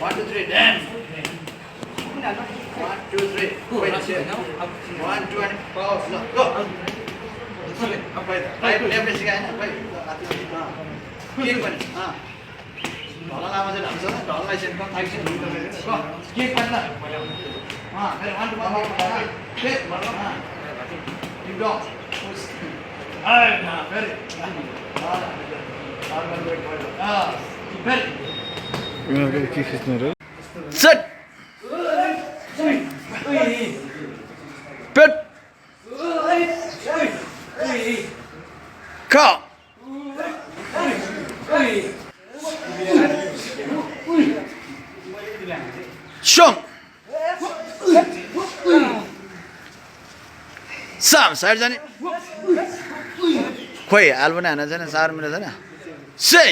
1, 2, 3, dance. 1, 2, 3. Wait, 1, 2, and pause. Go. Up right, left is again. Kick one. Dollar lama je ढंग से dollar license का action. Go. Kick one ना. Very 1, 2, 1. Kick. Keep down. Very. Very. उनीहरुको के खिच्नु र Sit. Pit. Come. Shung. Sam, side जाने. खोइ हाल पनि हान्न छैन 4 मिनेट छैन. Say.